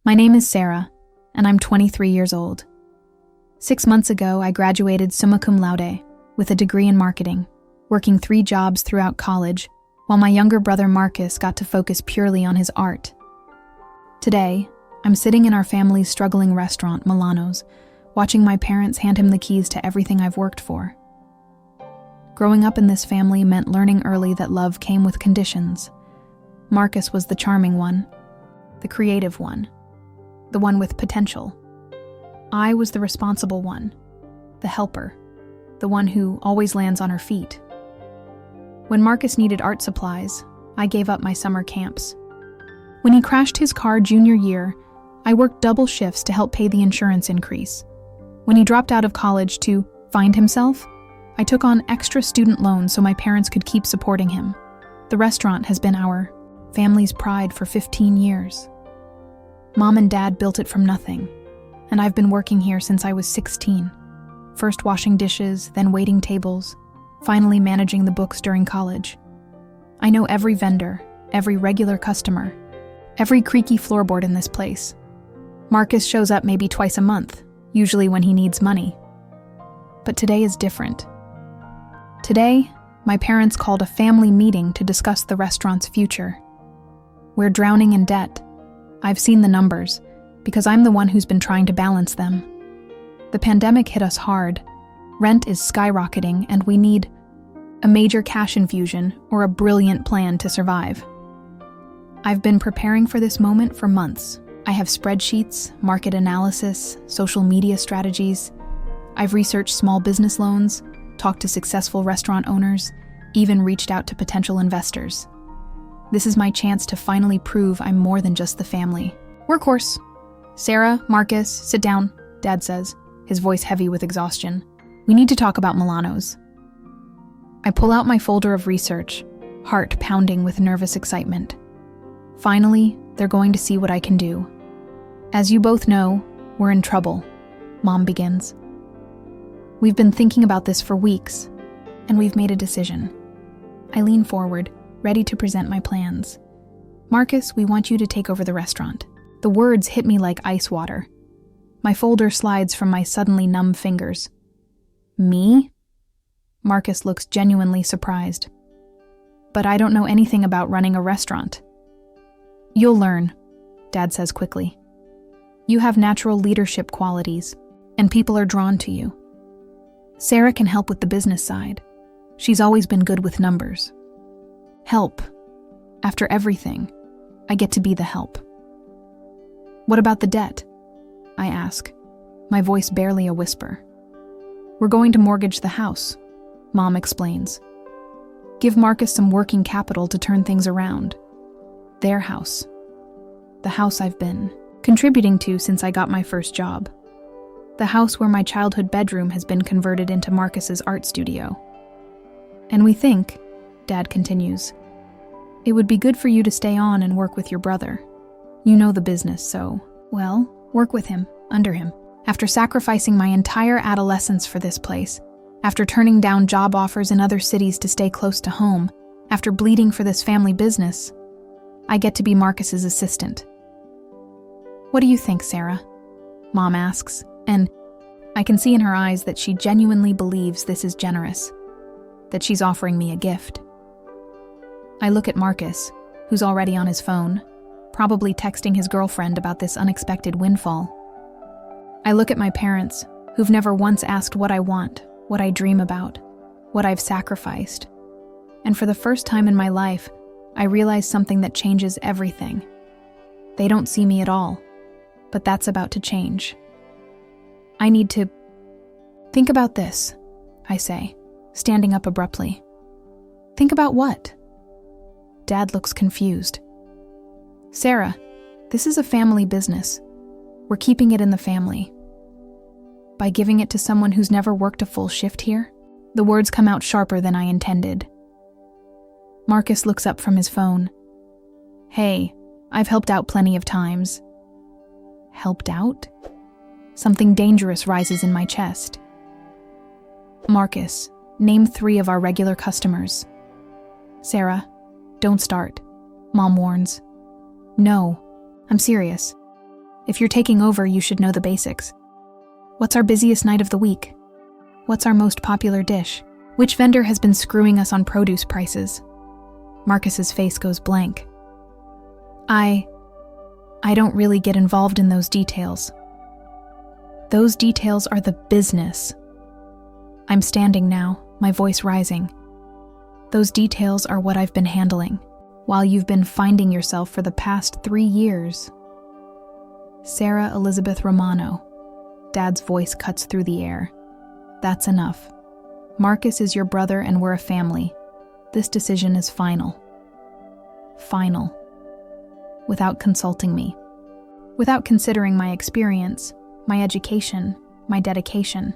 My name is Sarah, and I'm 23 years old. 6 months ago, I graduated summa cum laude with a degree in marketing, working 3 jobs throughout college, while my younger brother Marcus got to focus purely on his art. Today, I'm sitting in our family's struggling restaurant, Milano's, watching my parents hand him the keys to everything I've worked for. Growing up in this family meant learning early that love came with conditions. Marcus was the charming one, the creative one, the one with potential. I was the responsible one, the helper, the one who always lands on her feet. When Marcus needed art supplies, I gave up my summer camps. When he crashed his car junior year, I worked double shifts to help pay the insurance increase. When he dropped out of college to find himself, I took on extra student loans so my parents could keep supporting him. The restaurant has been our family's pride for 15 years. Mom and Dad built it from nothing, and I've been working here since I was 16. First washing dishes, then waiting tables, finally managing the books during college. I know every vendor, every regular customer, every creaky floorboard in this place. Marcus shows up maybe twice a month, usually when he needs money. But today is different. Today, my parents called a family meeting to discuss the restaurant's future. We're drowning in debt. I've seen the numbers, because I'm the one who's been trying to balance them. The pandemic hit us hard. Rent is skyrocketing, and we need a major cash infusion or a brilliant plan to survive. I've been preparing for this moment for months. I have spreadsheets, market analysis, social media strategies. I've researched small business loans, talked to successful restaurant owners, even reached out to potential investors. This is my chance to finally prove I'm more than just the family. Workhorse. Sarah, Marcus, sit down, Dad says, his voice heavy with exhaustion. We need to talk about Milano's. I pull out my folder of research, heart pounding with nervous excitement. Finally, they're going to see what I can do. As you both know, we're in trouble, Mom begins. We've been thinking about this for weeks, and we've made a decision. I lean forward, ready to present my plans. Marcus, we want you to take over the restaurant. The words hit me like ice water. My folder slides from my suddenly numb fingers. Me? Marcus looks genuinely surprised. But I don't know anything about running a restaurant. You'll learn, Dad says quickly. You have natural leadership qualities, and people are drawn to you. Sarah can help with the business side. She's always been good with numbers. Help. After everything, I get to be the help. What about the debt? I ask, my voice barely a whisper. We're going to mortgage the house, Mom explains. Give Marcus some working capital to turn things around. Their house. The house I've been contributing to since I got my first job. The house where my childhood bedroom has been converted into Marcus's art studio. And we think, Dad continues, it would be good for you to stay on and work with your brother. You know the business, so, well, work with him, under him. After sacrificing my entire adolescence for this place, after turning down job offers in other cities to stay close to home, after bleeding for this family business, I get to be Marcus's assistant. What do you think, Sarah? Mom asks, and I can see in her eyes that she genuinely believes this is generous, that she's offering me a gift. I look at Marcus, who's already on his phone, probably texting his girlfriend about this unexpected windfall. I look at my parents, who've never once asked what I want, what I dream about, what I've sacrificed. And for the first time in my life, I realize something that changes everything. They don't see me at all, but that's about to change. I need to think about this, I say, standing up abruptly. Think about what? Dad looks confused. Sarah, this is a family business. We're keeping it in the family. By giving it to someone who's never worked a full shift here, the words come out sharper than I intended. Marcus looks up from his phone. Hey, I've helped out plenty of times. Helped out? Something dangerous rises in my chest. Marcus, name 3 of our regular customers. Sarah, don't start, Mom warns. No, I'm serious. If you're taking over, you should know the basics. What's our busiest night of the week? What's our most popular dish? Which vendor has been screwing us on produce prices? Marcus's face goes blank. I don't really get involved in those details. Those details are the business. I'm standing now, my voice rising. Those details are what I've been handling, while you've been finding yourself for the past 3 years. Sarah Elizabeth Romano. Dad's voice cuts through the air. That's enough. Marcus is your brother and we're a family. This decision is final. Final. Without consulting me. Without considering my experience, my education, my dedication.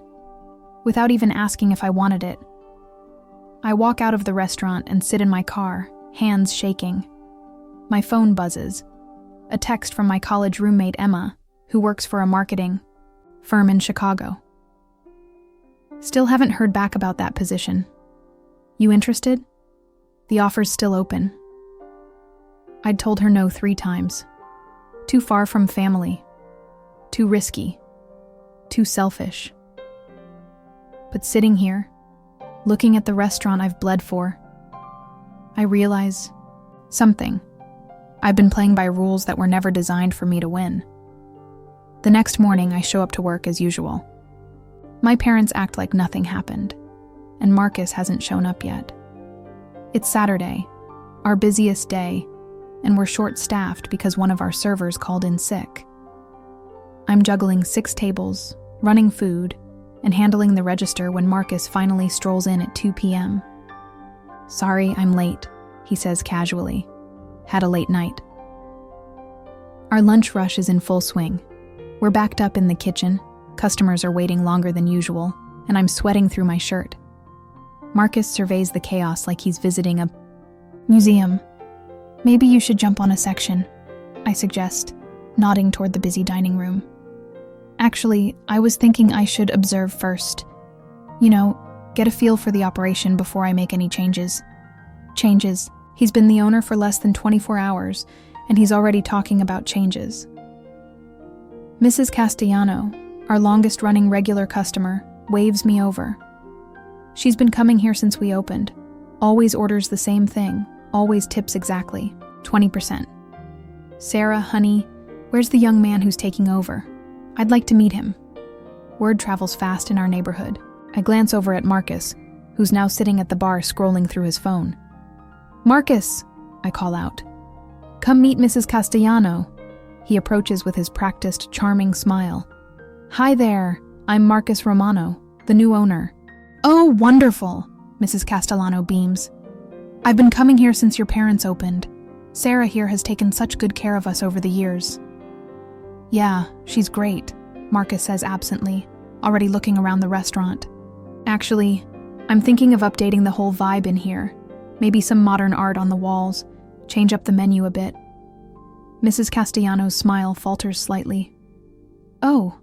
Without even asking if I wanted it. I walk out of the restaurant and sit in my car, hands shaking. My phone buzzes. A text from my college roommate Emma, who works for a marketing firm in Chicago. Still haven't heard back about that position. You interested? The offer's still open. I'd told her no 3 times. Too far from family. Too risky. Too selfish. But sitting here, looking at the restaurant I've bled for, I realize something. I've been playing by rules that were never designed for me to win. The next morning, I show up to work as usual. My parents act like nothing happened, and Marcus hasn't shown up yet. It's Saturday, our busiest day, and we're short-staffed because one of our servers called in sick. I'm juggling 6 tables, running food, and handling the register when Marcus finally strolls in at 2 p.m. Sorry, I'm late, he says casually. Had a late night. Our lunch rush is in full swing. We're backed up in the kitchen, customers are waiting longer than usual, and I'm sweating through my shirt. Marcus surveys the chaos like he's visiting a museum. Maybe you should jump on a section, I suggest, nodding toward the busy dining room. Actually, I was thinking I should observe first. Get a feel for the operation before I make any changes. Changes. He's been the owner for less than 24 hours, and he's already talking about changes. Mrs. Castellano, our longest-running regular customer, waves me over. She's been coming here since we opened. Always orders the same thing. Always tips exactly. 20%. Sarah, honey, where's the young man who's taking over? I'd like to meet him. Word travels fast in our neighborhood. I glance over at Marcus, who's now sitting at the bar scrolling through his phone. Marcus, I call out. Come meet Mrs. Castellano. He approaches with his practiced, charming smile. Hi there, I'm Marcus Romano, the new owner. Oh, wonderful, Mrs. Castellano beams. I've been coming here since your parents opened. Sarah here has taken such good care of us over the years. Yeah, she's great, Marcus says absently, already looking around the restaurant. Actually, I'm thinking of updating the whole vibe in here. Maybe some modern art on the walls, change up the menu a bit. Mrs. Castellano's smile falters slightly. Oh.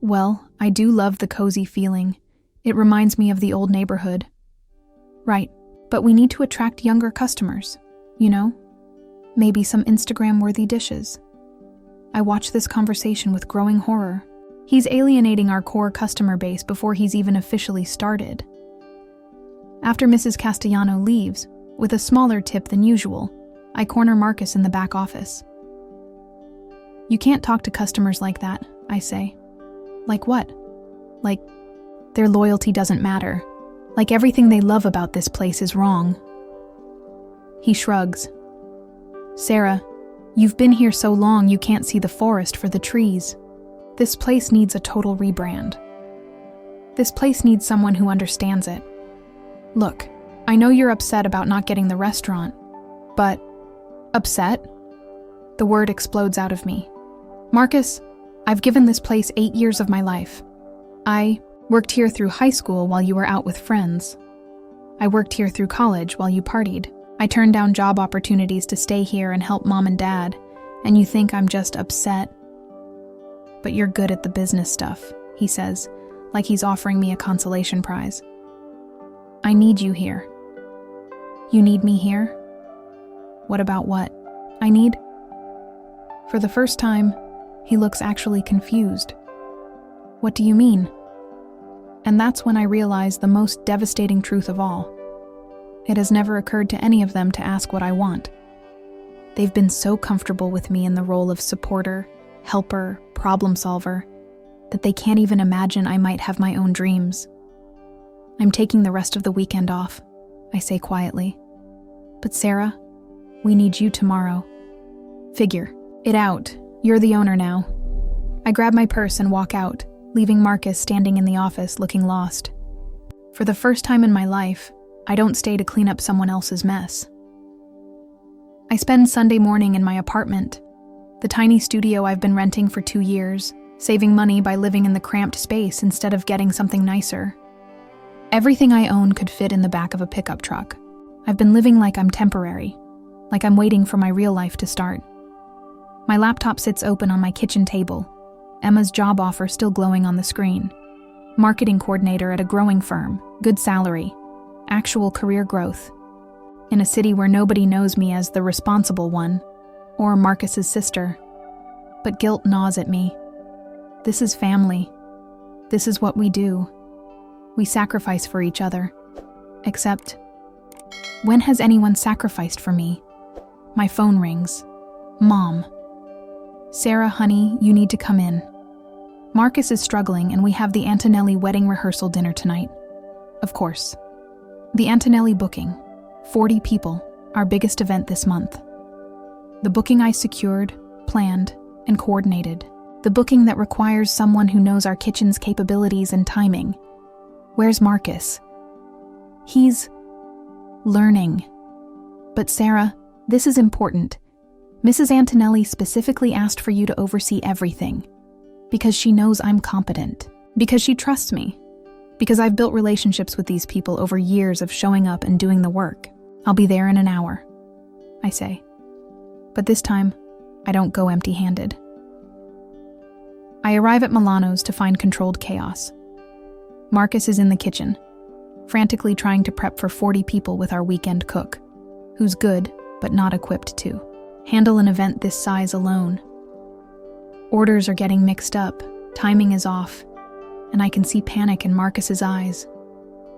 Well, I do love the cozy feeling. It reminds me of the old neighborhood. Right, but we need to attract younger customers, Maybe some Instagram-worthy dishes. I watch this conversation with growing horror. He's alienating our core customer base before he's even officially started. After Mrs. Castellano leaves, with a smaller tip than usual, I corner Marcus in the back office. You can't talk to customers like that, I say. Like what? Like their loyalty doesn't matter. Like everything they love about this place is wrong. He shrugs. Sarah, you've been here so long you can't see the forest for the trees. This place needs a total rebrand. This place needs someone who understands it. Look, I know you're upset about not getting the restaurant, but upset? The word explodes out of me. Marcus, I've given this place 8 years of my life. I worked here through high school while you were out with friends. I worked here through college while you partied. I turned down job opportunities to stay here and help mom and dad, and you think I'm just upset. But you're good at the business stuff, he says, like he's offering me a consolation prize. I need you here. You need me here? What about what? I need? For the first time, He looks actually confused. What do you mean? And that's when I realize the most devastating truth of all. It has never occurred to any of them to ask what I want. They've been so comfortable with me in the role of supporter, helper, problem solver, that they can't even imagine I might have my own dreams. I'm taking the rest of the weekend off, I say quietly. But Sarah, we need you tomorrow. Figure it out. You're the owner now. I grab my purse and walk out, leaving Marcus standing in the office looking lost. For the first time in my life, I don't stay to clean up someone else's mess. I spend Sunday morning in my apartment, the tiny studio I've been renting for 2 years, saving money by living in the cramped space instead of getting something nicer. Everything I own could fit in the back of a pickup truck. I've been living like I'm temporary, like I'm waiting for my real life to start. My laptop sits open on my kitchen table, Emma's job offer still glowing on the screen. Marketing coordinator at a growing firm, good salary, actual career growth. In a city where nobody knows me as the responsible one, or Marcus's sister. But guilt gnaws at me. This is family. This is what we do. We sacrifice for each other. Except, when has anyone sacrificed for me? My phone rings. Mom. Sarah, honey, you need to come in. Marcus is struggling and we have the Antonelli wedding rehearsal dinner tonight. Of course. The Antonelli booking. 40 people, our biggest event this month. The booking I secured, planned, and coordinated. The booking that requires someone who knows our kitchen's capabilities and timing. Where's Marcus? He's learning. But Sarah, this is important. Mrs. Antonelli specifically asked for you to oversee everything. Because she knows I'm competent. Because she trusts me. Because I've built relationships with these people over years of showing up and doing the work. I'll be there in an hour, I say. But this time, I don't go empty-handed. I arrive at Milano's to find controlled chaos. Marcus is in the kitchen, frantically trying to prep for 40 people with our weekend cook, who's good but not equipped to handle an event this size alone. Orders are getting mixed up, timing is off, and I can see panic in Marcus's eyes.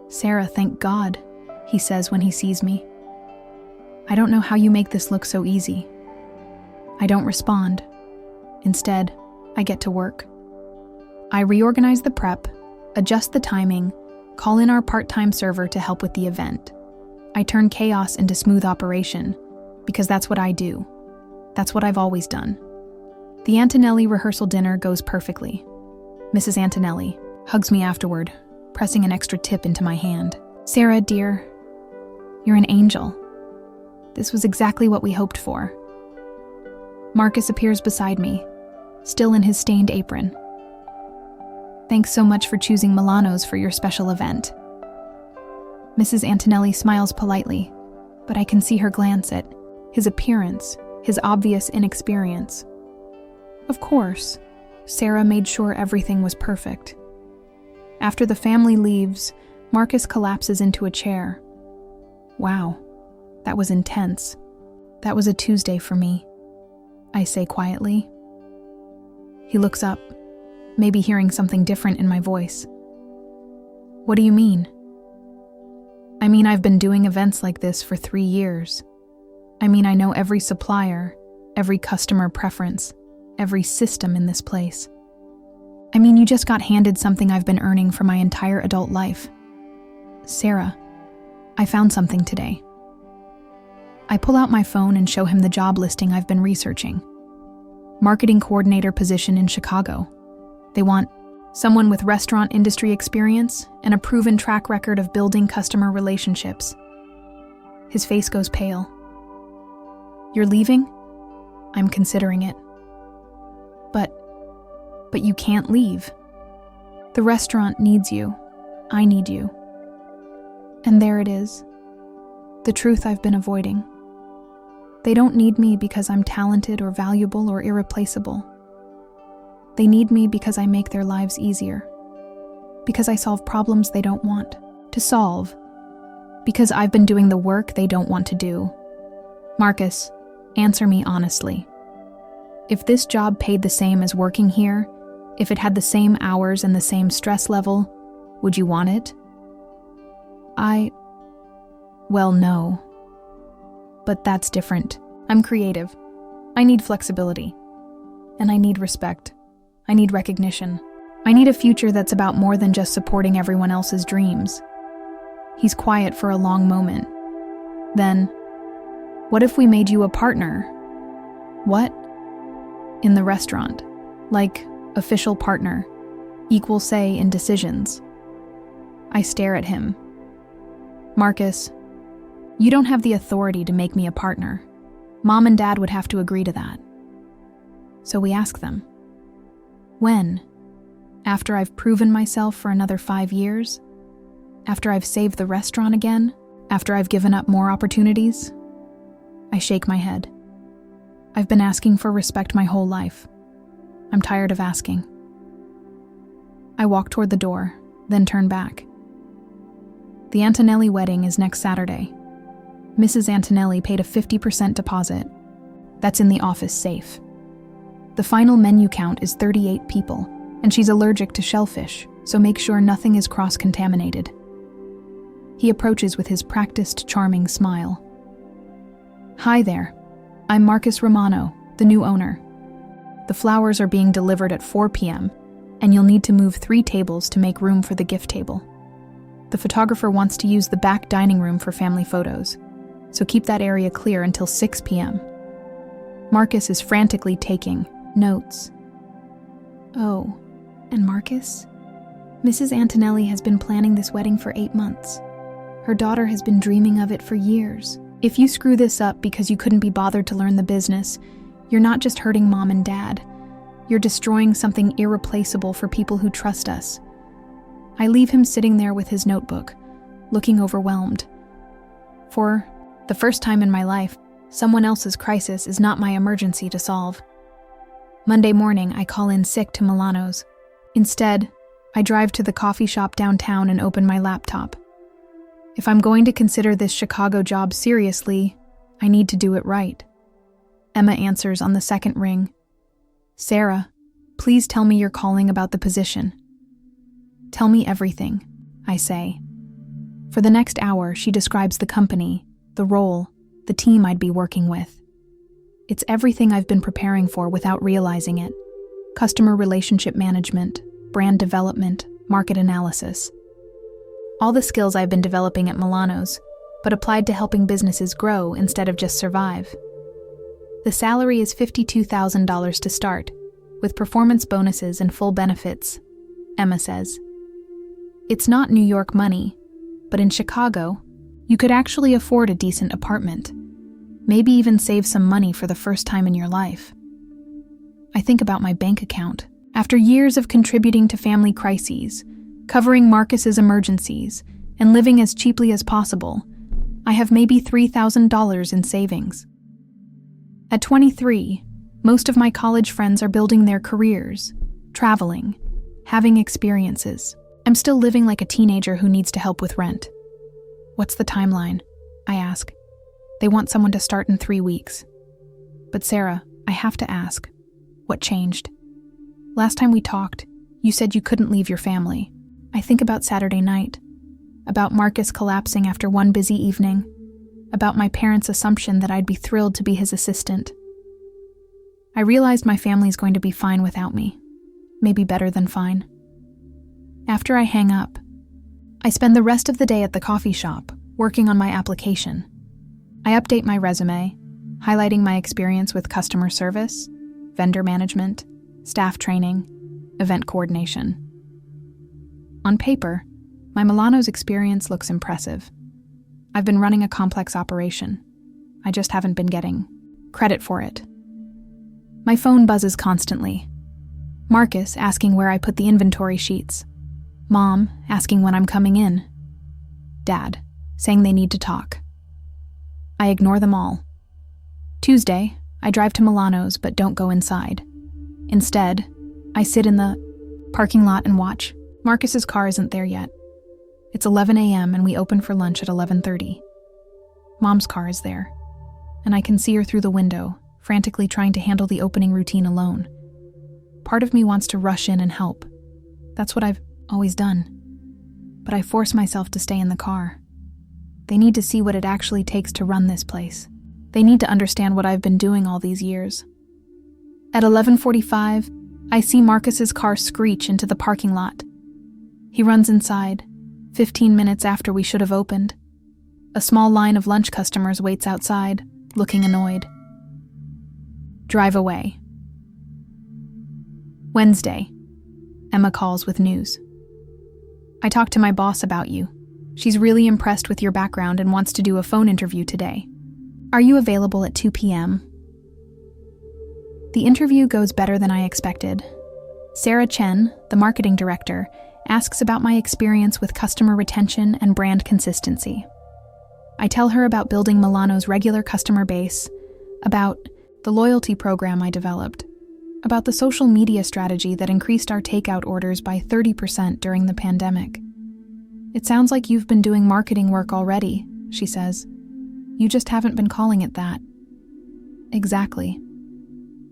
Sarah, thank God, he says when he sees me. I don't know how you make this look so easy. I don't respond. Instead, I get to work. I reorganize the prep, adjust the timing, call in our part-time server to help with the event. I turn chaos into smooth operation, because that's what I do. That's what I've always done. The Antonelli rehearsal dinner goes perfectly. Mrs. Antonelli hugs me afterward, pressing an extra tip into my hand. Sarah, dear, you're an angel. This was exactly what we hoped for. Marcus appears beside me, still in his stained apron. Thanks so much for choosing Milano's for your special event. Mrs. Antonelli smiles politely, but I can see her glance at his appearance, his obvious inexperience. Of course, Sarah made sure everything was perfect. After the family leaves, Marcus collapses into a chair. Wow, that was intense. That was a Tuesday for me, I say quietly. He looks up, maybe hearing something different in my voice. What do you mean? I mean, I've been doing events like this for 3 years. I mean, I know every supplier, every customer preference, every system in this place. I mean, you just got handed something I've been earning for my entire adult life. Sarah, I found something today. I pull out my phone and show him the job listing I've been researching. Marketing coordinator position in Chicago. They want someone with restaurant industry experience and a proven track record of building customer relationships. His face goes pale. You're leaving? I'm considering it. But you can't leave. The restaurant needs you. I need you. And there it is. The truth I've been avoiding. They don't need me because I'm talented or valuable or irreplaceable. They need me because I make their lives easier. Because I solve problems they don't want to solve. Because I've been doing the work they don't want to do. Marcus, answer me honestly. If this job paid the same as working here, if it had the same hours and the same stress level, would you want it? Well, no. But that's different. I'm creative. I need flexibility. And I need respect. I need recognition. I need a future that's about more than just supporting everyone else's dreams. He's quiet for a long moment. Then, what if we made you a partner? What? In the restaurant. Like, official partner. Equal say in decisions. I stare at him. Marcus, you don't have the authority to make me a partner. Mom and Dad would have to agree to that. So we ask them. When? After I've proven myself for another 5 years? After I've saved the restaurant again? After I've given up more opportunities? I shake my head. I've been asking for respect my whole life. I'm tired of asking. I walk toward the door, then turn back. The Antonelli wedding is next Saturday. Mrs. Antonelli paid a 50% deposit. That's in the office safe. The final menu count is 38 people, and she's allergic to shellfish, so make sure nothing is cross-contaminated. He approaches with his practiced, charming smile. Hi there. I'm Marcus Romano, the new owner. The flowers are being delivered at 4 p.m., and you'll need to move 3 tables to make room for the gift table. The photographer wants to use the back dining room for family photos, so keep that area clear until 6 p.m. Marcus is frantically taking notes. Oh, and Marcus? Mrs. Antonelli has been planning this wedding for 8 months. Her daughter has been dreaming of it for years. If you screw this up because you couldn't be bothered to learn the business, you're not just hurting Mom and Dad. You're destroying something irreplaceable for people who trust us. I leave him sitting there with his notebook, looking overwhelmed. For the first time in my life, someone else's crisis is not my emergency to solve. Monday morning, I call in sick to Milano's. Instead, I drive to the coffee shop downtown and open my laptop. If I'm going to consider this Chicago job seriously, I need to do it right. Emma answers on the second ring. Sarah, please tell me you're calling about the position. Tell me everything, I say. For the next hour, she describes the company, the role, the team I'd be working with. It's everything I've been preparing for without realizing it. Customer relationship management, brand development, market analysis. All the skills I've been developing at Milano's, but applied to helping businesses grow instead of just survive. The salary is $52,000 to start, with performance bonuses and full benefits, Emma says. It's not New York money, but in Chicago, you could actually afford a decent apartment, maybe even save some money for the first time in your life. I think about my bank account. After years of contributing to family crises, covering Marcus's emergencies, and living as cheaply as possible, I have maybe $3,000 in savings. At 23, most of my college friends are building their careers, traveling, having experiences. I'm still living like a teenager who needs to help with rent. What's the timeline? I ask. They want someone to start in 3 weeks. But Sarah, I have to ask, what changed? Last time we talked, you said you couldn't leave your family. I think about Saturday night, about Marcus collapsing after one busy evening, about my parents' assumption that I'd be thrilled to be his assistant. I realized my family's going to be fine without me, maybe better than fine. After I hang up, I spend the rest of the day at the coffee shop, working on my application. I update my resume, highlighting my experience with customer service, vendor management, staff training, event coordination. On paper, my Milano's experience looks impressive. I've been running a complex operation. I just haven't been getting credit for it. My phone buzzes constantly. Marcus asking where I put the inventory sheets. Mom asking when I'm coming in. Dad saying they need to talk. I ignore them all. Tuesday, I drive to Milano's but don't go inside. Instead, I sit in the parking lot and watch. Marcus's car isn't there yet. It's 11 a.m. and we open for lunch at 11:30. Mom's car is there, and I can see her through the window, frantically trying to handle the opening routine alone. Part of me wants to rush in and help. That's what I've always done. But I force myself to stay in the car. They need to see what it actually takes to run this place. They need to understand what I've been doing all these years. At 11:45, I see Marcus's car screech into the parking lot. He runs inside, 15 minutes after we should have opened. A small line of lunch customers waits outside, looking annoyed. Drive away. Wednesday. Emma calls with news. I talked to my boss about you. She's really impressed with your background and wants to do a phone interview today. Are you available at 2 p.m.? The interview goes better than I expected. Sarah Chen, the marketing director, asks about my experience with customer retention and brand consistency. I tell her about building Milano's regular customer base, about the loyalty program I developed, about the social media strategy that increased our takeout orders by 30% during the pandemic. It sounds like you've been doing marketing work already, she says. You just haven't been calling it that. Exactly.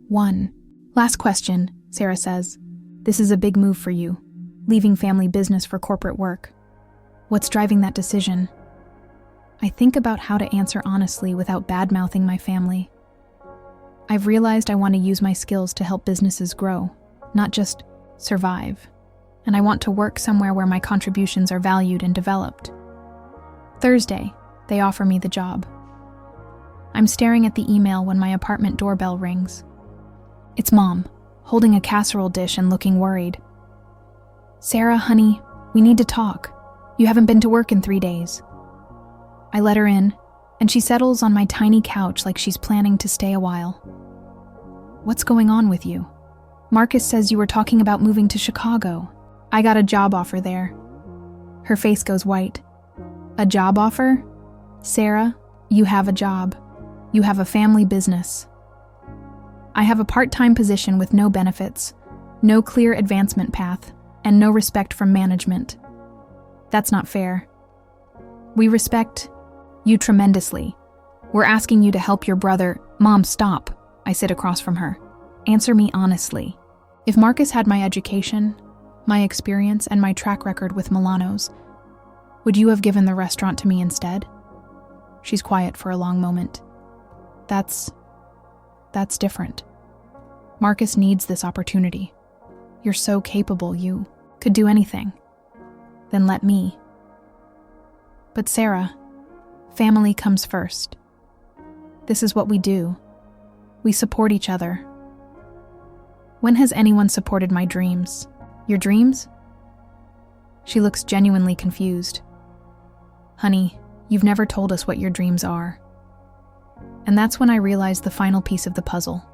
1. Last question, Sarah says. This is a big move for you, leaving family business for corporate work. What's driving that decision? I think about how to answer honestly without bad-mouthing my family. I've realized I want to use my skills to help businesses grow, not just survive. And I want to work somewhere where my contributions are valued and developed. Thursday, they offer me the job. I'm staring at the email when my apartment doorbell rings. It's Mom, holding a casserole dish and looking worried. Sarah, honey, we need to talk. You haven't been to work in 3 days. I let her in, and she settles on my tiny couch like she's planning to stay a while. What's going on with you? Marcus says you were talking about moving to Chicago. I got a job offer there. Her face goes white. A job offer? Sarah, you have a job. You have a family business. I have a part-time position with no benefits, no clear advancement path, and no respect from management. That's not fair. We respect you tremendously. We're asking you to help your brother. Mom, stop. I sit across from her. Answer me honestly. If Marcus had my education, my experience, and my track record with Milano's, would you have given the restaurant to me instead? She's quiet for a long moment. That's different. Marcus needs this opportunity. You're so capable, you could do anything. Then let me. But Sarah, family comes first. This is what we do. We support each other. When has anyone supported my dreams? Your dreams? She looks genuinely confused. Honey, you've never told us what your dreams are. And that's when I realized the final piece of the puzzle.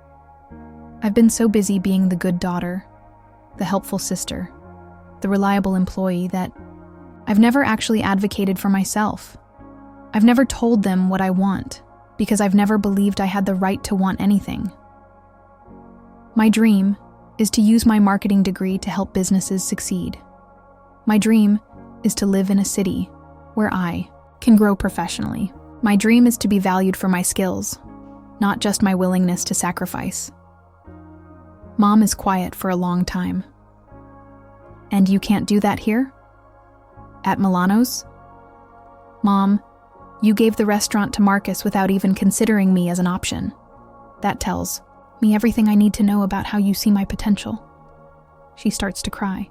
I've been so busy being the good daughter, the helpful sister, the reliable employee that I've never actually advocated for myself. I've never told them what I want because I've never believed I had the right to want anything. My dream is to use my marketing degree to help businesses succeed. My dream is to live in a city where I can grow professionally. My dream is to be valued for my skills, not just my willingness to sacrifice. Mom is quiet for a long time. And you can't do that here? At Milano's? Mom, you gave the restaurant to Marcus without even considering me as an option. That tells me everything I need to know about how you see my potential. She starts to cry.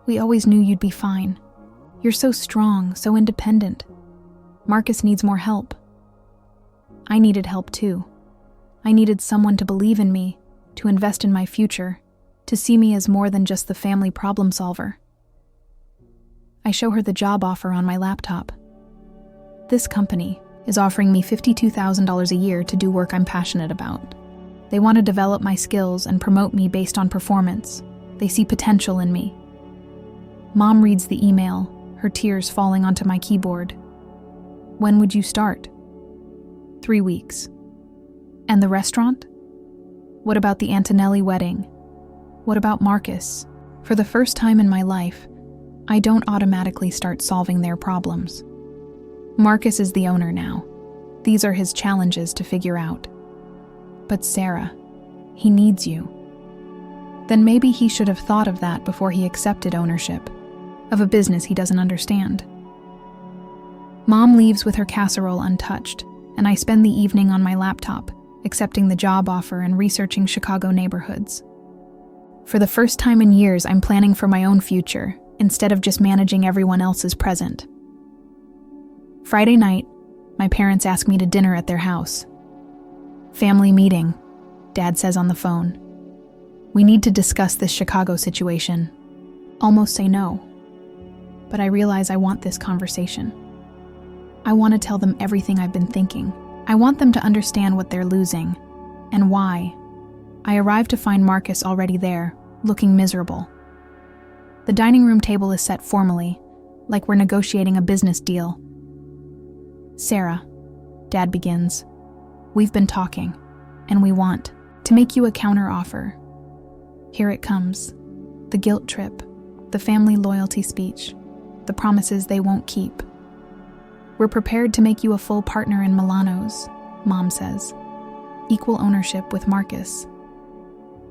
We always knew you'd be fine. You're so strong, so independent. Marcus needs more help. I needed help too. I needed someone to believe in me, to invest in my future, to see me as more than just the family problem solver. I show her the job offer on my laptop. This company is offering me $52,000 a year to do work I'm passionate about. They want to develop my skills and promote me based on performance. They see potential in me. Mom reads the email, her tears falling onto my keyboard. When would you start? 3 weeks. And the restaurant? What about the Antonelli wedding? What about Marcus? For the first time in my life, I don't automatically start solving their problems. Marcus is the owner now. These are his challenges to figure out. But Sarah, he needs you. Then maybe he should have thought of that before he accepted ownership of a business he doesn't understand. Mom leaves with her casserole untouched, and I spend the evening on my laptop, accepting the job offer and researching Chicago neighborhoods. For the first time in years, I'm planning for my own future, instead of just managing everyone else's present. Friday night, my parents ask me to dinner at their house. Family meeting, Dad says on the phone. We need to discuss this Chicago situation. Almost say no. But I realize I want this conversation. I want to tell them everything I've been thinking. I want them to understand what they're losing, and why. I arrive to find Marcus already there, looking miserable. The dining room table is set formally, like we're negotiating a business deal. Sarah, Dad begins, we've been talking, and we want to make you a counter-offer. Here it comes. The guilt trip, the family loyalty speech, the promises they won't keep. We're prepared to make you a full partner in Milano's, Mom says. Equal ownership with Marcus.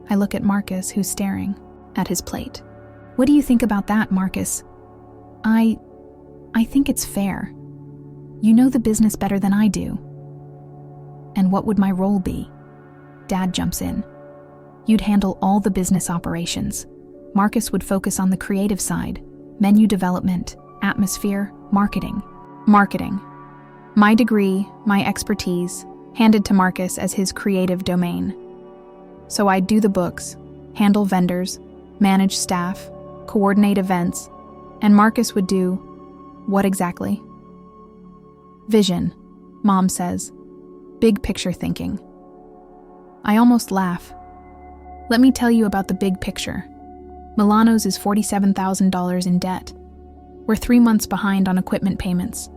I look at Marcus, who's staring at his plate. What do you think about that, Marcus? I think it's fair. You know the business better than I do. And what would my role be? Dad jumps in. You'd handle all the business operations. Marcus would focus on the creative side, menu development, atmosphere, marketing. Marketing. My degree, my expertise, handed to Marcus as his creative domain. So I'd do the books, handle vendors, manage staff, coordinate events, and Marcus would do what exactly? Vision, Mom says. Big picture thinking. I almost laugh. Let me tell you about the big picture. Milano's is $47,000 in debt. We're 3 months behind on equipment payments.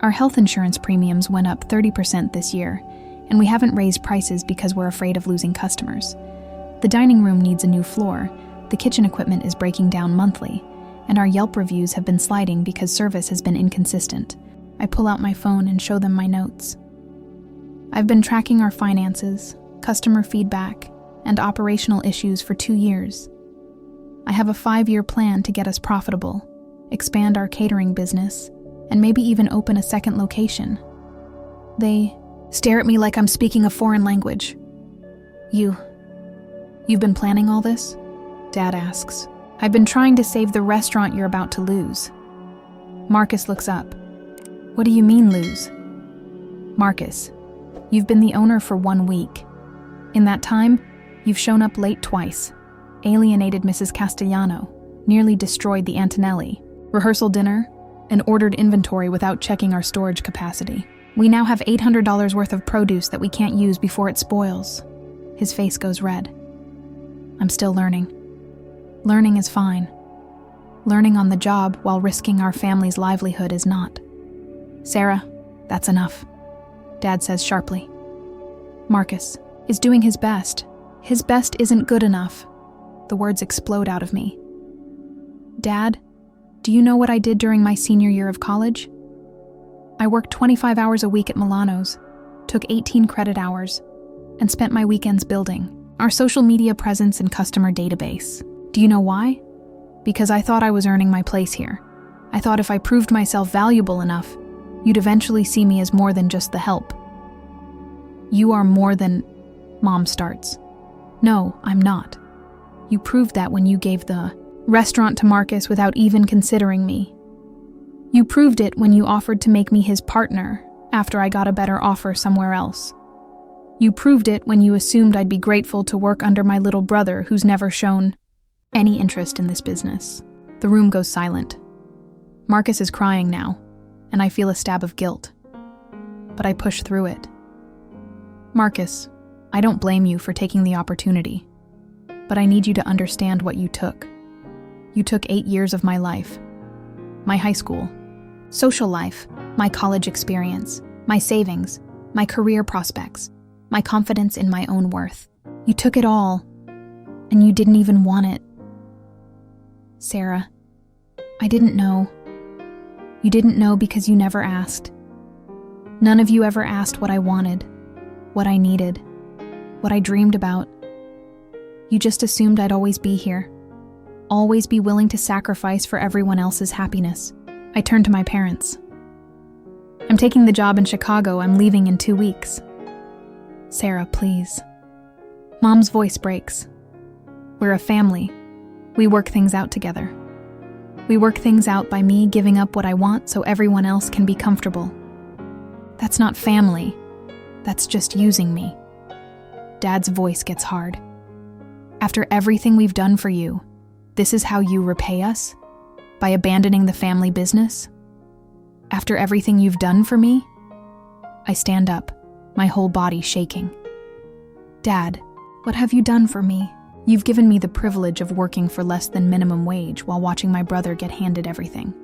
Our health insurance premiums went up 30% this year, and we haven't raised prices because we're afraid of losing customers. The dining room needs a new floor, the kitchen equipment is breaking down monthly, and our Yelp reviews have been sliding because service has been inconsistent. I pull out my phone and show them my notes. I've been tracking our finances, customer feedback, and operational issues for 2 years. I have a 5-year plan to get us profitable, expand our catering business, and maybe even open a second location. They stare at me like I'm speaking a foreign language. You've been planning all this? Dad asks. I've been trying to save the restaurant you're about to lose. Marcus looks up. What do you mean lose? Marcus, you've been the owner for 1 week. In that time, you've shown up late twice, alienated Mrs. Castellano, nearly destroyed the Antonelli, rehearsal dinner, and ordered inventory without checking our storage capacity. We now have $800 worth of produce that we can't use before it spoils. His face goes red. I'm still learning. Learning is fine. Learning on the job while risking our family's livelihood is not. Sarah, that's enough, Dad says sharply. Marcus is doing his best. His best isn't good enough. The words explode out of me. Dad, do you know what I did during my senior year of college? I worked 25 hours a week at Milano's, took 18 credit hours, and spent my weekends building our social media presence and customer database. Do you know why? Because I thought I was earning my place here. I thought if I proved myself valuable enough, you'd eventually see me as more than just the help. You are more than... Mom starts. No, I'm not. You proved that when you gave the restaurant to Marcus without even considering me. You proved it when you offered to make me his partner after I got a better offer somewhere else. You proved it when you assumed I'd be grateful to work under my little brother who's never shown any interest in this business. The room goes silent. Marcus is crying now, and I feel a stab of guilt. But I push through it. Marcus, I don't blame you for taking the opportunity, but I need you to understand what you took. You took 8 years of my life. My high school, social life, my college experience, my savings, my career prospects, my confidence in my own worth. You took it all, and you didn't even want it. Sarah, I didn't know. You didn't know because you never asked. None of you ever asked what I wanted, what I needed. what I dreamed about. You just assumed I'd always be here, always be willing to sacrifice for everyone else's happiness. I turned to my parents. I'm taking the job in Chicago. I'm leaving in 2 weeks. Sarah, please. Mom's voice breaks. We're a family. We work things out together. We work things out by me giving up what I want so everyone else can be comfortable. That's not family. That's just using me. Dad's voice gets hard. After everything we've done for you, this is how you repay us? By abandoning the family business? After everything you've done for me? I stand up, my whole body shaking. Dad, what have you done for me? You've given me the privilege of working for less than minimum wage while watching my brother get handed everything.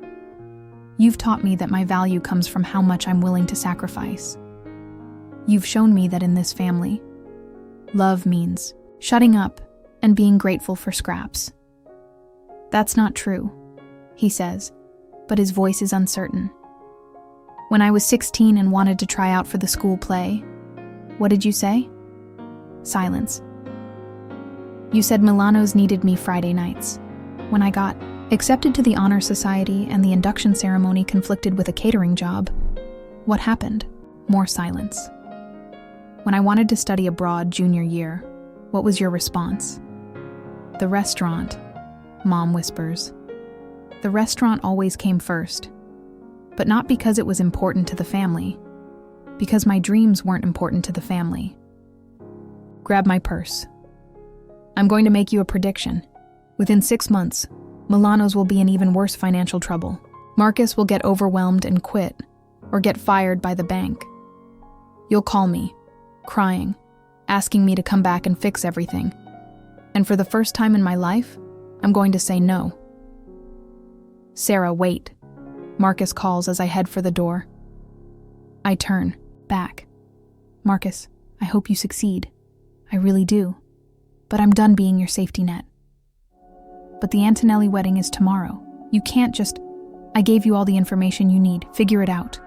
You've taught me that my value comes from how much I'm willing to sacrifice. You've shown me that in this family, love means shutting up and being grateful for scraps. That's not true, he says, but his voice is uncertain. When I was 16 and wanted to try out for the school play, what did you say? Silence. You said Milano's needed me Friday nights. When I got accepted to the Honor Society and the induction ceremony conflicted with a catering job, what happened? More silence. When I wanted to study abroad junior year, what was your response? The restaurant, Mom whispers. The restaurant always came first, but not because it was important to the family, because my dreams weren't important to the family. Grab my purse. I'm going to make you a prediction. Within 6 months, Milano's will be in even worse financial trouble. Marcus will get overwhelmed and quit, or get fired by the bank. You'll call me, crying, asking me to come back and fix everything. And for the first time in my life, I'm going to say no. Sarah, wait. Marcus calls as I head for the door. I turn, back. Marcus, I hope you succeed. I really do. But I'm done being your safety net. But the Antonelli wedding is tomorrow. You can't just... I gave you all the information you need. Figure it out.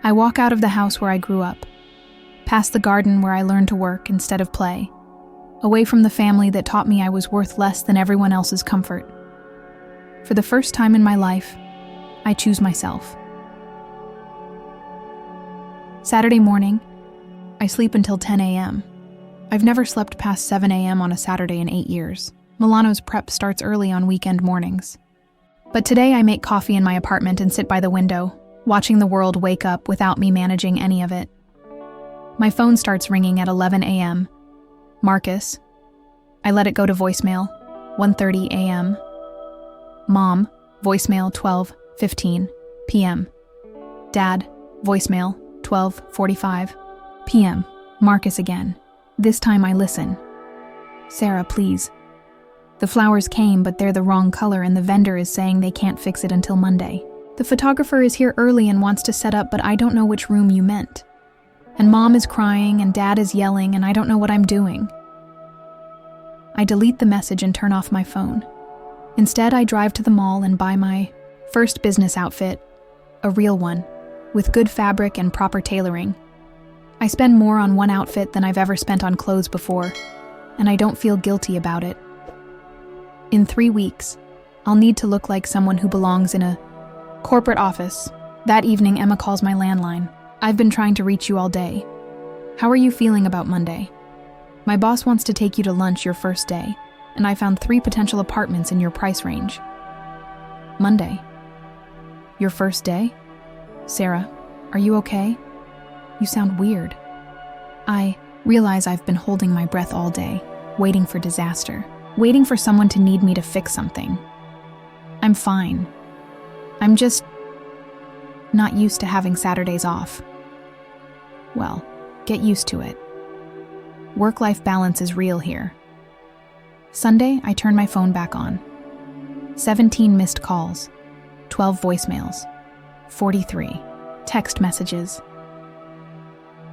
I walk out of the house where I grew up, past the garden where I learned to work instead of play, away from the family that taught me I was worth less than everyone else's comfort. For the first time in my life, I choose myself. Saturday morning, I sleep until 10 a.m. I've never slept past 7 a.m. on a Saturday in 8 years. Milano's prep starts early on weekend mornings. But today I make coffee in my apartment and sit by the window, watching the world wake up without me managing any of it. My phone starts ringing at 11 a.m. Marcus. I let it go to voicemail, 1:30 a.m. Mom, voicemail 12:15 p.m. Dad, voicemail 12:45 p.m. Marcus again. This time I listen. Sarah, please. The flowers came, but they're the wrong color and the vendor is saying they can't fix it until Monday. The photographer is here early and wants to set up, but I don't know which room you meant. And Mom is crying and Dad is yelling and I don't know what I'm doing. I delete the message and turn off my phone. Instead, I drive to the mall and buy my first business outfit, a real one, with good fabric and proper tailoring. I spend more on one outfit than I've ever spent on clothes before, and I don't feel guilty about it. In 3 weeks, I'll need to look like someone who belongs in a corporate office. That evening, Emma calls my landline. I've been trying to reach you all day. How are you feeling about Monday? My boss wants to take you to lunch your first day, and I found 3 potential apartments in your price range. Monday. Your first day? Sarah, are you okay? You sound weird. I realize I've been holding my breath all day, waiting for disaster, waiting for someone to need me to fix something. I'm fine. I'm just not used to having Saturdays off. Well, get used to it. Work-life balance is real here. Sunday, I turn my phone back on. 17 missed calls, 12 voicemails, 43 text messages.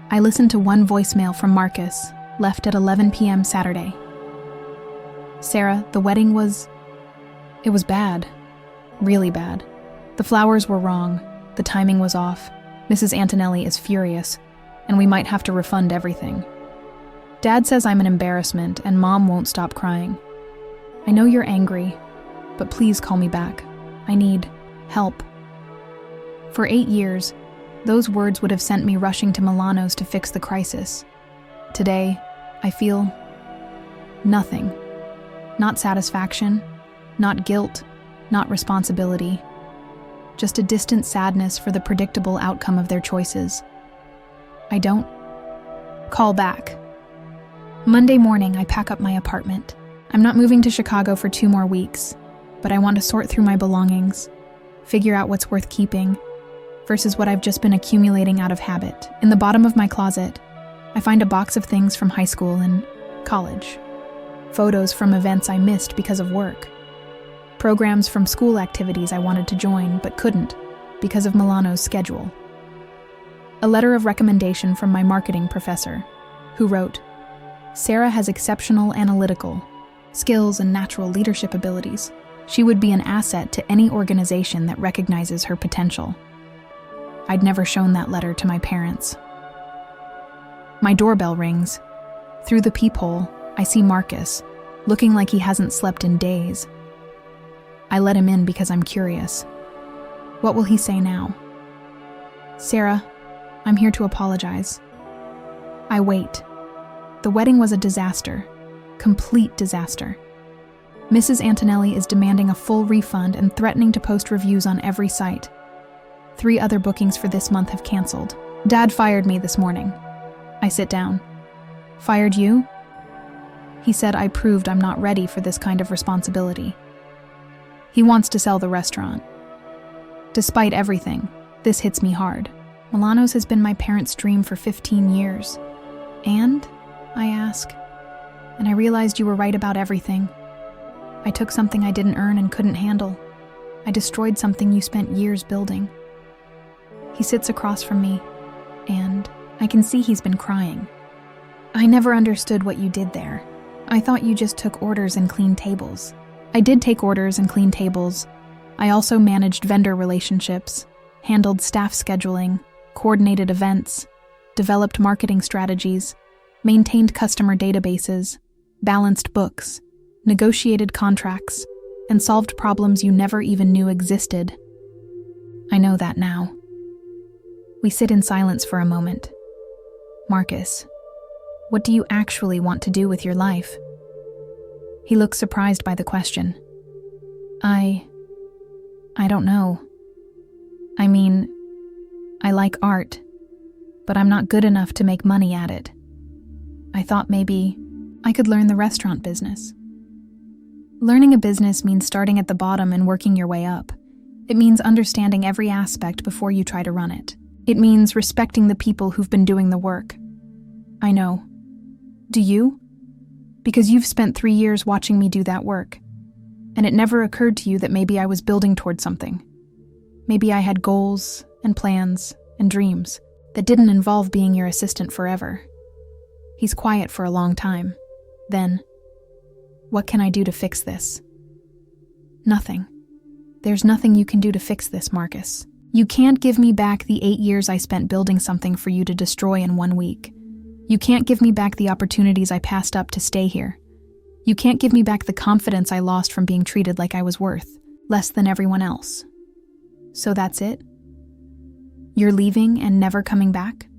I listened to one voicemail from Marcus, left at 11 p.m. Saturday. Sarah, the wedding was bad. Really bad. The flowers were wrong. The timing was off. Mrs. Antonelli is furious, and we might have to refund everything. Dad says I'm an embarrassment and Mom won't stop crying. I know you're angry, but please call me back. I need help. For 8 years, those words would have sent me rushing to Milano's to fix the crisis. Today, I feel nothing. Not satisfaction, not guilt, not responsibility. Just a distant sadness for the predictable outcome of their choices. I don't call back. Monday morning, I pack up my apartment. I'm not moving to Chicago for 2 more weeks, but I want to sort through my belongings, figure out what's worth keeping, versus what I've just been accumulating out of habit. In the bottom of my closet, I find a box of things from high school and college. Photos from events I missed because of work. Programs from school activities I wanted to join but couldn't because of Milano's schedule. A letter of recommendation from my marketing professor, who wrote, "Sarah has exceptional analytical skills and natural leadership abilities. She would be an asset to any organization that recognizes her potential." I'd never shown that letter to my parents. My doorbell rings. Through the peephole, I see Marcus, looking like he hasn't slept in days. I let him in because I'm curious. What will he say now? "Sarah, I'm here to apologize." I wait. The wedding was a disaster. Complete disaster. Mrs. Antonelli is demanding a full refund and threatening to post reviews on every site. 3 other bookings for this month have canceled. Dad fired me this morning. I sit down. "Fired you?" He said I proved I'm not ready for this kind of responsibility. He wants to sell the restaurant. Despite everything, this hits me hard. Milano's has been my parents' dream for 15 years. And? I ask. And I realized you were right about everything. I took something I didn't earn and couldn't handle. I destroyed something you spent years building. He sits across from me, and I can see he's been crying. I never understood what you did there. I thought you just took orders and cleaned tables. I did take orders and clean tables. I also managed vendor relationships, handled staff scheduling, coordinated events, developed marketing strategies, maintained customer databases, balanced books, negotiated contracts, and solved problems you never even knew existed. I know that now. We sit in silence for a moment. "Marcus, what do you actually want to do with your life?" He looks surprised by the question. I don't know. I mean, I like art, but I'm not good enough to make money at it. I thought maybe I could learn the restaurant business. Learning a business means starting at the bottom and working your way up. It means understanding every aspect before you try to run it. It means respecting the people who've been doing the work. I know. Do you? Because you've spent 3 years watching me do that work. And it never occurred to you that maybe I was building towards something. Maybe I had goals and plans and dreams that didn't involve being your assistant forever. He's quiet for a long time. Then, what can I do to fix this? Nothing. There's nothing you can do to fix this, Marcus. You can't give me back the 8 years I spent building something for you to destroy in 1 week. You can't give me back the opportunities I passed up to stay here. You can't give me back the confidence I lost from being treated like I was worth less than everyone else. So that's it? You're leaving and never coming back?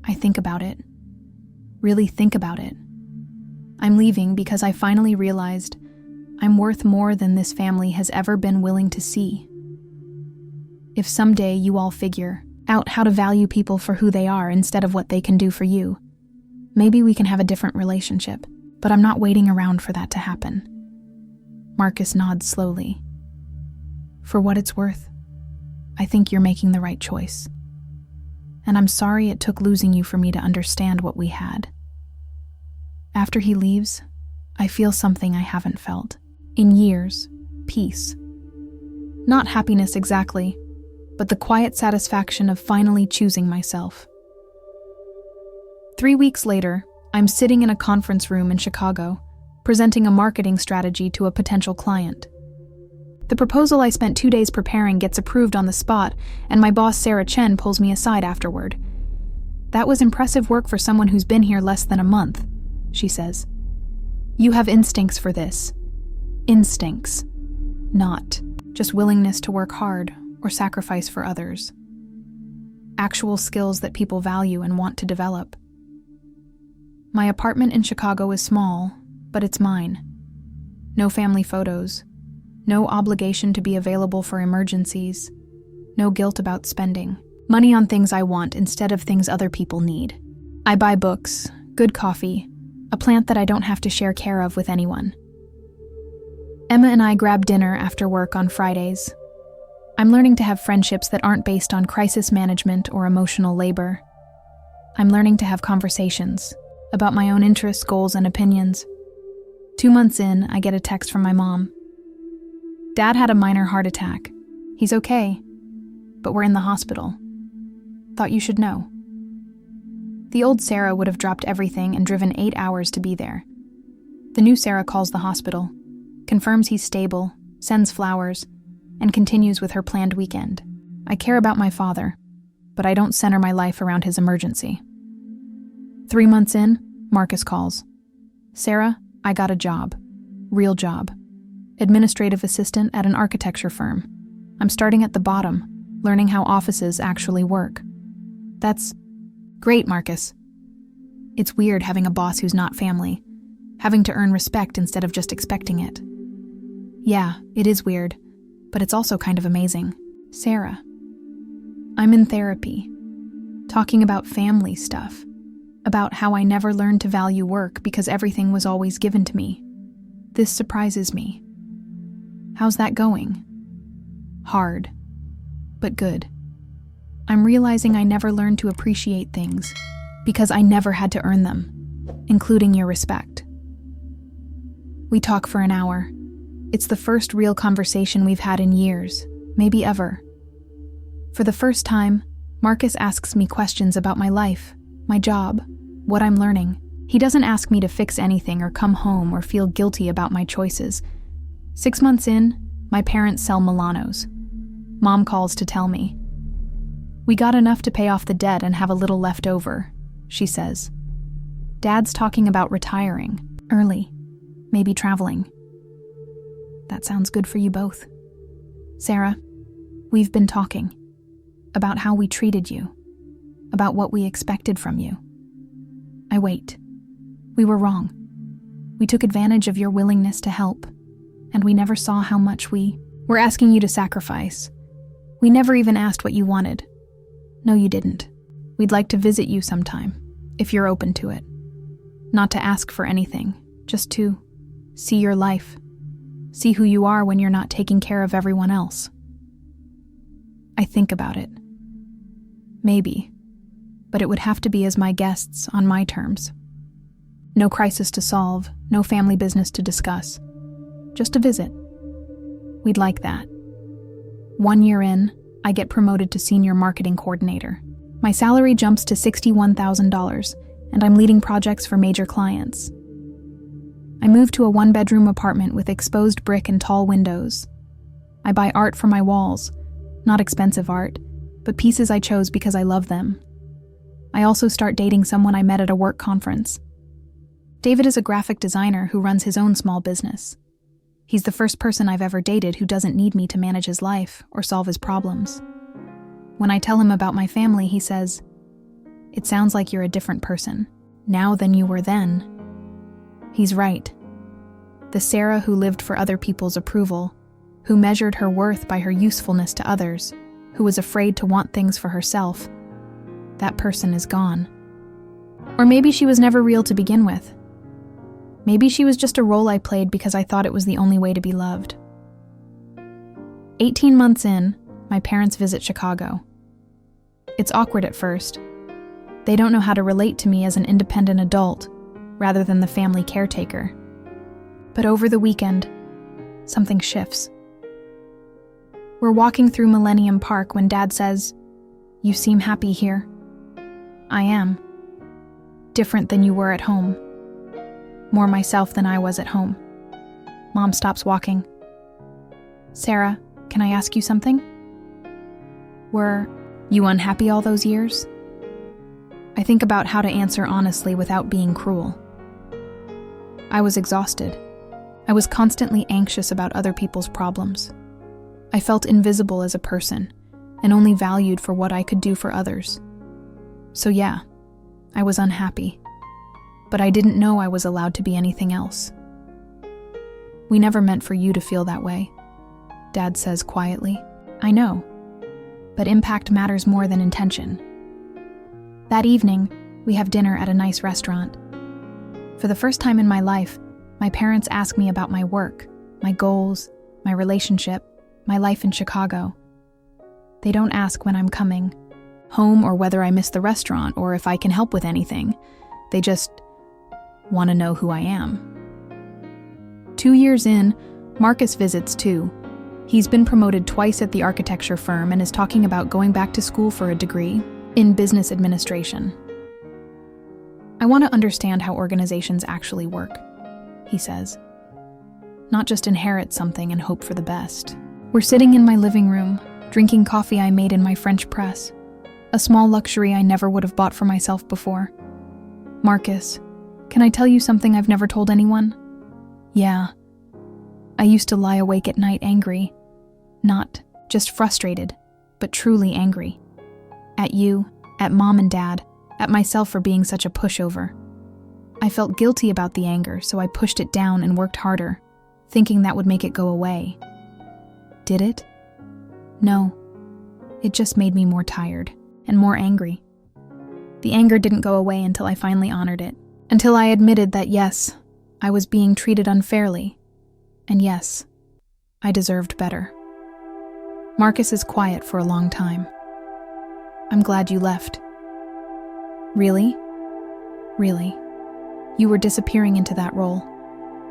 I think about it. Really think about it. I'm leaving because I finally realized I'm worth more than this family has ever been willing to see. If someday you all figure out how to value people for who they are instead of what they can do for you, maybe we can have a different relationship, but I'm not waiting around for that to happen. Marcus nods slowly. For what it's worth, I think you're making the right choice. And I'm sorry it took losing you for me to understand what we had. After he leaves, I feel something I haven't felt in years: peace. Not happiness exactly, but the quiet satisfaction of finally choosing myself. 3 weeks later, I'm sitting in a conference room in Chicago, presenting a marketing strategy to a potential client. The proposal I spent 2 days preparing gets approved on the spot, and my boss Sarah Chen pulls me aside afterward. That was impressive work for someone who's been here less than a month, she says. You have instincts for this. Instincts. Not just willingness to work hard or sacrifice for others. Actual skills that people value and want to develop. My apartment in Chicago is small, but it's mine. No family photos. No obligation to be available for emergencies. No guilt about spending money on things I want instead of things other people need. I buy books, good coffee, a plant that I don't have to share care of with anyone. Emma and I grab dinner after work on Fridays. I'm learning to have friendships that aren't based on crisis management or emotional labor. I'm learning to have conversations about my own interests, goals, and opinions. 2 months in, I get a text from my mom. Dad had a minor heart attack. He's okay, but we're in the hospital. Thought you should know. The old Sarah would have dropped everything and driven 8 hours to be there. The new Sarah calls the hospital, confirms he's stable, sends flowers, and continues with her planned weekend. I care about my father, but I don't center my life around his emergency. 3 months in, Marcus calls. Sarah, I got a job. Real job. Administrative assistant at an architecture firm. I'm starting at the bottom, learning how offices actually work. That's great, Marcus. It's weird having a boss who's not family, having to earn respect instead of just expecting it. Yeah, it is weird, but it's also kind of amazing. Sarah. I'm in therapy, talking about family stuff, about how I never learned to value work because everything was always given to me. This surprises me. How's that going? Hard, but good. I'm realizing I never learned to appreciate things because I never had to earn them, including your respect. We talk for an hour. It's the first real conversation we've had in years, maybe ever. For the first time, Marcus asks me questions about my life, my job, what I'm learning. He doesn't ask me to fix anything or come home or feel guilty about my choices. 6 months in, my parents sell Milanos. Mom calls to tell me. We got enough to pay off the debt and have a little left over, she says. Dad's talking about retiring, early, maybe traveling. That sounds good for you both. Sarah, we've been talking about how we treated you, about what we expected from you. I wait. We were wrong. We took advantage of your willingness to help, and we never saw how much we were asking you to sacrifice. We never even asked what you wanted. No, you didn't. We'd like to visit you sometime, if you're open to it. Not to ask for anything, just to see your life. See who you are when you're not taking care of everyone else. I think about it. Maybe, but it would have to be as my guests on my terms. No crisis to solve, no family business to discuss. Just a visit. We'd like that. 1 year in, I get promoted to senior marketing coordinator. My salary jumps to $61,000, and I'm leading projects for major clients. I move to a 1-bedroom apartment with exposed brick and tall windows. I buy art for my walls, not expensive art, but pieces I chose because I love them. I also start dating someone I met at a work conference. David is a graphic designer who runs his own small business. He's the first person I've ever dated who doesn't need me to manage his life or solve his problems. When I tell him about my family, he says, "It sounds like you're a different person, now than you were then." He's right. The Sarah who lived for other people's approval, who measured her worth by her usefulness to others, who was afraid to want things for herself, that person is gone. Or maybe she was never real to begin with. Maybe she was just a role I played because I thought it was the only way to be loved. 18 months in, my parents visit Chicago. It's awkward at first. They don't know how to relate to me as an independent adult, rather than the family caretaker. But over the weekend, something shifts. We're walking through Millennium Park when Dad says, "You seem happy here." I am. Different than you were at home. More myself than I was at home. Mom stops walking. "Sarah, can I ask you something? Were you unhappy all those years?" I I think about how to answer honestly without being cruel. I was exhausted. I was constantly anxious about other people's problems. I felt invisible as a person and only valued for what I could do for others. So yeah, I was unhappy, but I didn't know I was allowed to be anything else. We never meant for you to feel that way, Dad says quietly. I know, but impact matters more than intention. That evening, we have dinner at a nice restaurant. For the first time in my life, my parents ask me about my work, my goals, my relationship, my life in Chicago. They don't ask when I'm coming home or whether I miss the restaurant or if I can help with anything. They just want to know who I am. 2 years in, Marcus visits too. He's been promoted twice at the architecture firm and is talking about going back to school for a degree in business administration. I want to understand how organizations actually work, he says. Not just inherit something and hope for the best. We're sitting in my living room, drinking coffee I made in my French press, a small luxury I never would have bought for myself before. Marcus, can I tell you something I've never told anyone? Yeah. I used to lie awake at night angry. Not just frustrated, but truly angry. At you, at Mom and Dad, at myself for being such a pushover. I felt guilty about the anger, so I pushed it down and worked harder, thinking that would make it go away. Did it? No. It just made me more tired and more angry. The anger didn't go away until I finally honored it, until I admitted that yes, I was being treated unfairly, and yes, I deserved better. Marcus is quiet for a long time. I'm glad you left. Really? Really? You were disappearing into that role.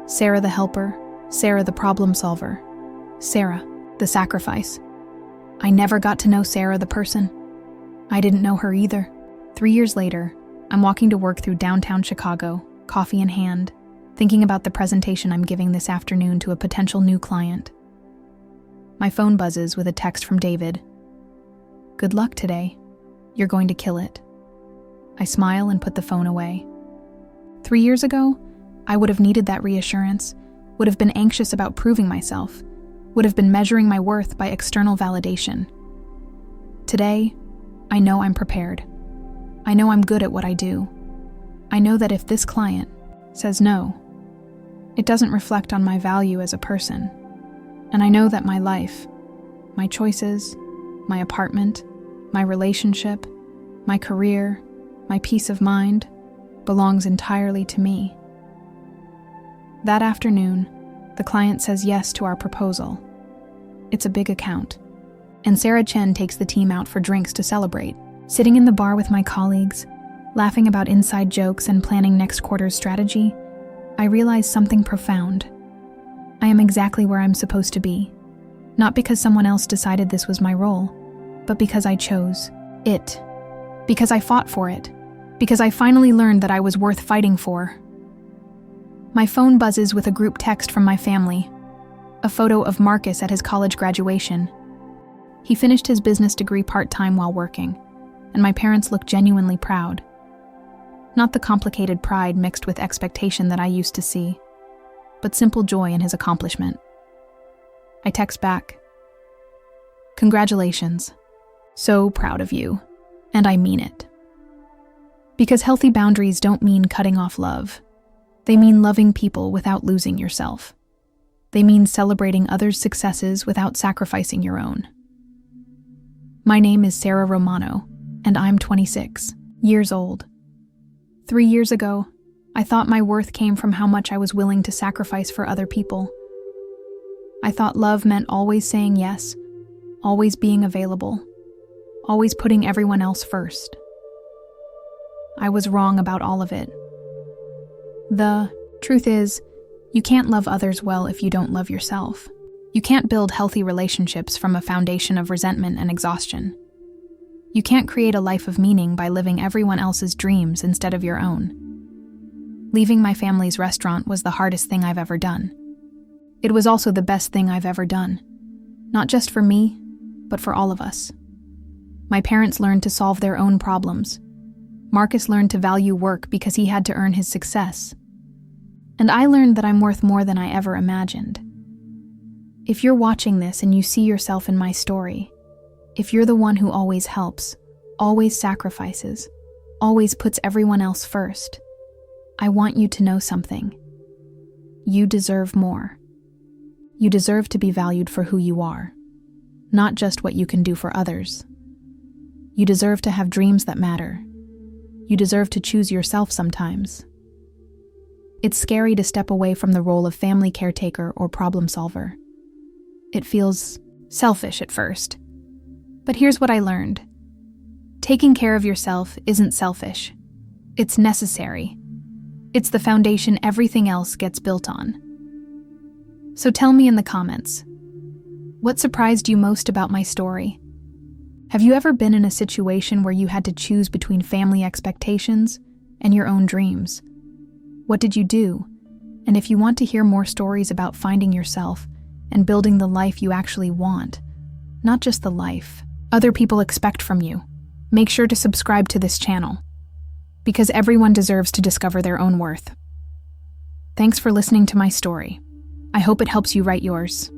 Sarah the helper, Sarah the problem solver, Sarah the sacrifice. I never got to know Sarah the person. I didn't know her either. 3 years later, I'm walking to work through downtown Chicago, coffee in hand, thinking about the presentation I'm giving this afternoon to a potential new client. My phone buzzes with a text from David. Good luck today. You're going to kill it. I smile and put the phone away. 3 years ago, I would have needed that reassurance, would have been anxious about proving myself, would have been measuring my worth by external validation. Today, I know I'm prepared. I know I'm good at what I do. I know that if this client says no, it doesn't reflect on my value as a person. And I know that my life, my choices, my apartment, my relationship, my career, my peace of mind, belongs entirely to me. That afternoon, the client says yes to our proposal. It's a big account, and Sarah Chen takes the team out for drinks to celebrate. Sitting in the bar with my colleagues, laughing about inside jokes and planning next quarter's strategy, I realize something profound. I am exactly where I'm supposed to be, not because someone else decided this was my role, but because I chose it, because I fought for it, because I finally learned that I was worth fighting for. My phone buzzes with a group text from my family, a photo of Marcus at his college graduation. He finished his business degree part-time while working, and my parents look genuinely proud. Not the complicated pride mixed with expectation that I used to see, but simple joy in his accomplishment. I text back, "Congratulations. So proud of you, and I mean it." Because healthy boundaries don't mean cutting off love. They mean loving people without losing yourself. They mean celebrating others' successes without sacrificing your own. My name is Sarah Romano, and I'm 26 years old. 3 years ago, I thought my worth came from how much I was willing to sacrifice for other people. I thought love meant always saying yes, always being available, always putting everyone else first. I was wrong about all of it. The truth is, you can't love others well if you don't love yourself. You can't build healthy relationships from a foundation of resentment and exhaustion. You can't create a life of meaning by living everyone else's dreams instead of your own. Leaving my family's restaurant was the hardest thing I've ever done. It was also the best thing I've ever done. Not just for me, but for all of us. My parents learned to solve their own problems. Marcus learned to value work because he had to earn his success. And I learned that I'm worth more than I ever imagined. If you're watching this and you see yourself in my story, if you're the one who always helps, always sacrifices, always puts everyone else first, I want you to know something. You deserve more. You deserve to be valued for who you are, not just what you can do for others. You deserve to have dreams that matter. You deserve to choose yourself sometimes. It's scary to step away from the role of family caretaker or problem solver. It feels selfish at first. But here's what I learned. Taking care of yourself isn't selfish. It's necessary. It's the foundation everything else gets built on. So tell me in the comments, what surprised you most about my story? Have you ever been in a situation where you had to choose between family expectations and your own dreams? What did you do? And if you want to hear more stories about finding yourself and building the life you actually want, not just the life other people expect from you, make sure to subscribe to this channel, because everyone deserves to discover their own worth. Thanks for listening to my story. I hope it helps you write yours.